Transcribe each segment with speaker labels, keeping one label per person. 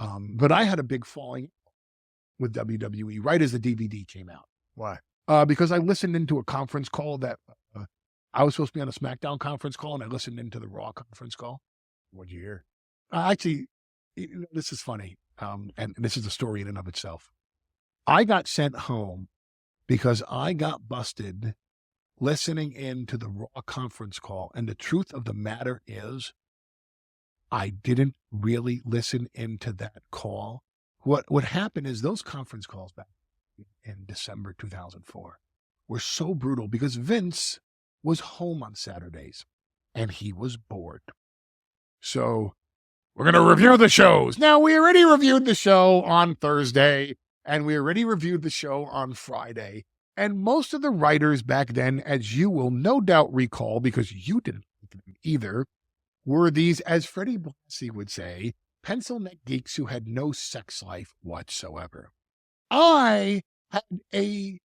Speaker 1: But I had a big falling out with WWE right as the DVD came out.
Speaker 2: Why?
Speaker 1: Because I listened into a conference call that I was supposed to be on a Smackdown conference call, and I listened into the Raw conference call.
Speaker 2: What'd you hear?
Speaker 1: Actually, this is funny, and this is a story in and of itself. I got sent home because I got busted listening into the Raw conference call, and the truth of the matter is, I didn't really listen into that call. What happened is those conference calls back in December 2004 were so brutal because Vince was home on Saturdays and he was bored. So we're going to review the shows. Now, we already reviewed the show on Thursday and we already reviewed the show on Friday. And most of the writers back then, as you will no doubt recall, because you didn't either, were these, as Freddie Blassie would say, pencil neck geeks who had no sex life whatsoever. I had a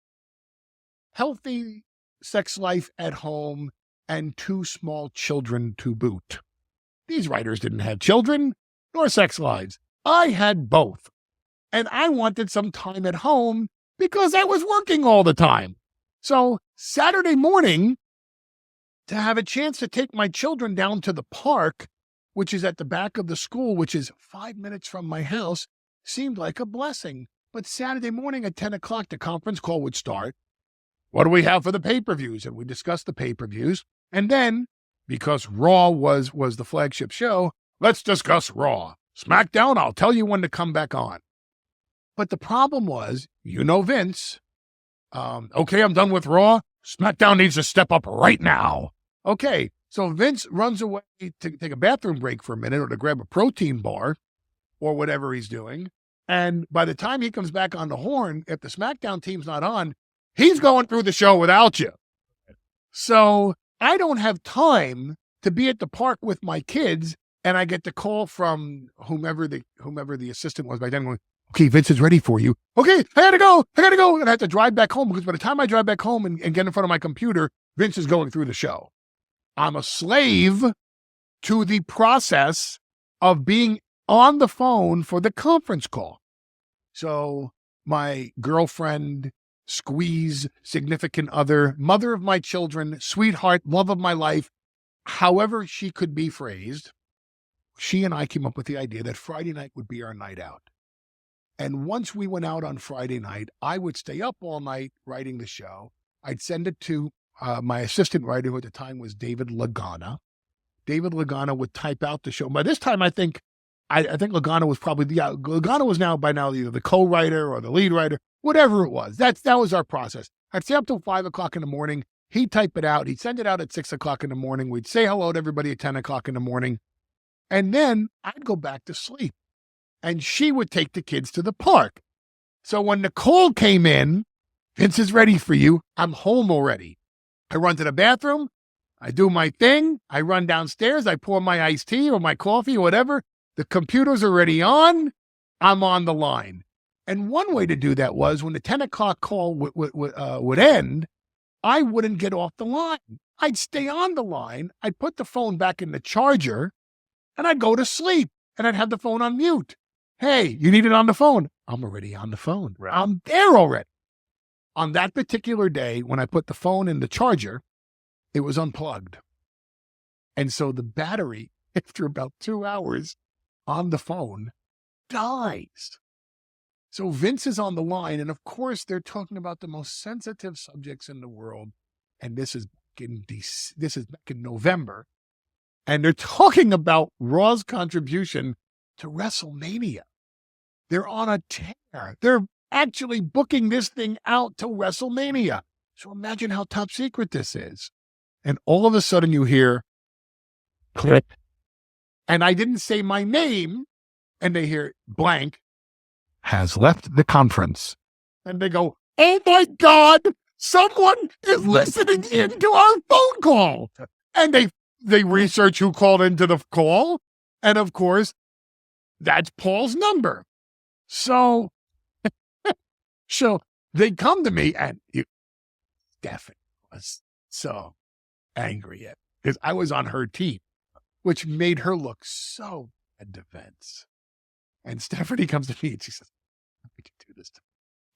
Speaker 1: healthy sex life at home and 2 small children to boot. These writers didn't have children nor sex lives. I had both. And I wanted some time at home because I was working all the time. So Saturday morning, to have a chance to take my children down to the park, which is at the back of the school, which is 5 minutes from my house, seemed like a blessing. But Saturday morning at 10 o'clock, the conference call would start. What do we have for the pay-per-views? And we discussed the pay-per-views. And then, because Raw was the flagship show, let's discuss Raw. SmackDown, I'll tell you when to come back on. But the problem was, Vince, okay, I'm done with Raw. SmackDown needs to step up right now. Okay, so Vince runs away to take a bathroom break for a minute or to grab a protein bar or whatever he's doing. And by the time he comes back on the horn, if the SmackDown team's not on, he's going through the show without you. So I don't have time to be at the park with my kids, and I get the call from whomever the assistant was back then going, okay, Vince is ready for you. Okay, I gotta go. And I have to drive back home because by the time I drive back home and get in front of my computer, Vince is going through the show. I'm a slave to the process of being on the phone for the conference call. So my girlfriend, squeeze, significant other, mother of my children, sweetheart, love of my life, however she could be phrased, she and I came up with the idea that Friday night would be our night out. And once we went out on Friday night, I would stay up all night writing the show. I'd send it to my assistant writer, who at the time was David Lagana. David Lagana would type out the show. By this time, I think Lagana was Lagana was by now either the co-writer or the lead writer, whatever it was. That was our process. I'd stay up till 5 o'clock in the morning. He'd type it out. He'd send it out at 6 o'clock in the morning. We'd say hello to everybody at 10 o'clock in the morning. And then I'd go back to sleep. And she would take the kids to the park. So when Nicole came in, Vince is ready for you. I'm home already. I run to the bathroom. I do my thing. I run downstairs. I pour my iced tea or my coffee or whatever. The computer's already on. I'm on the line. And one way to do that was when the 10 o'clock call would end, I wouldn't get off the line. I'd stay on the line. I'd put the phone back in the charger and I'd go to sleep and I'd have the phone on mute. Hey, you need it on the phone. I'm already on the phone.
Speaker 2: Right.
Speaker 1: I'm there already. On that particular day, when I put the phone in the charger, it was unplugged. And so the battery, after about 2 hours on the phone, dies. So Vince is on the line. And of course, they're talking about the most sensitive subjects in the world. And this is back in November. And they're talking about Raw's contribution to WrestleMania. They're on a tear. They're actually booking this thing out to WrestleMania. So imagine how top secret this is. And all of a sudden you hear, click. And I didn't say my name. And they hear blank has left the conference. And they go, oh my God, someone is listening in to our phone call. And they research who called into the call. And of course, that's Paul's number. So they come to me and Stephanie was so angry at because I was on her team, which made her look so bad to Vince. And Stephanie comes to me and she says, how could you do this to me?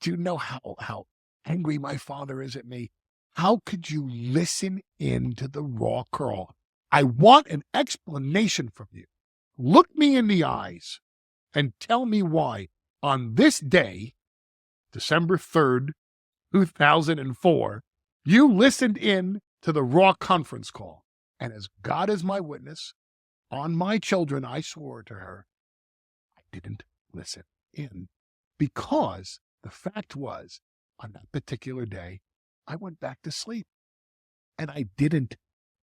Speaker 1: Do you know how angry my father is at me? How could you listen in to the Raw call? I want an explanation from you. Look me in the eyes and tell me why on this day, December 3rd, 2004, you listened in to the Raw conference call. And as God is my witness, on my children, I swore to her, I didn't listen in, because the fact was, on that particular day, I went back to sleep and I didn't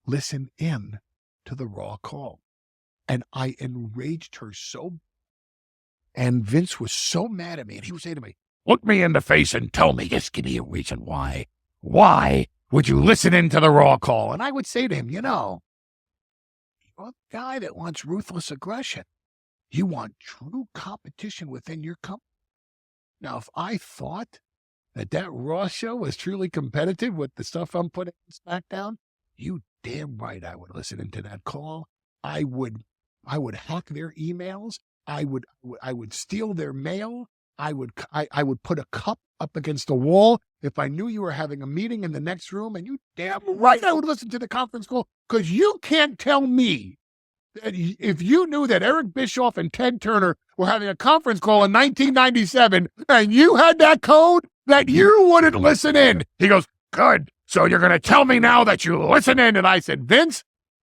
Speaker 1: listen in to the Raw call. And I enraged her so, and Vince was so mad at me, and he would say to me, look me in the face and tell me, just give me a reason why. Why would you listen into the Raw call? And I would say to him, you're the guy that wants ruthless aggression. You want true competition within your company. Now, if I thought that Raw show was truly competitive with the stuff I'm putting in SmackDown, you damn right I would listen into that call. I would hack their emails. I would steal their mail. I would put a cup up against the wall if I knew you were having a meeting in the next room, and you damn right I would listen to the conference call, because you can't tell me that if you knew that Eric Bischoff and Ted Turner were having a conference call in 1997 and you had that code, that you wouldn't listen in. He goes, good. So you're going to tell me now that you listen in? And I said, Vince,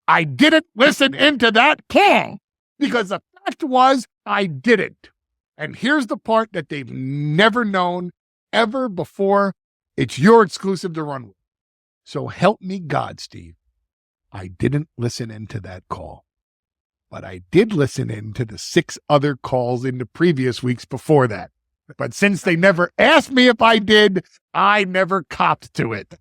Speaker 1: I didn't listen into that call, because the fact was I didn't. And here's the part that they've never known ever before. It's your exclusive to run with. So help me God, Steve. I didn't listen into that call, but I did listen in to the 6 other calls in the previous weeks before that. But since they never asked me if I did, I never copped to it.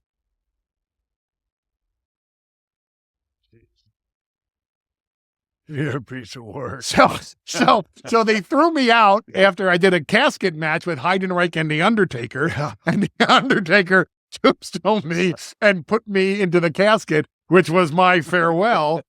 Speaker 2: You're a piece of work.
Speaker 1: So they threw me out after I did a casket match with Heidenreich and The Undertaker.
Speaker 2: Yeah.
Speaker 1: And The Undertaker tombstone me and put me into the casket, which was my farewell.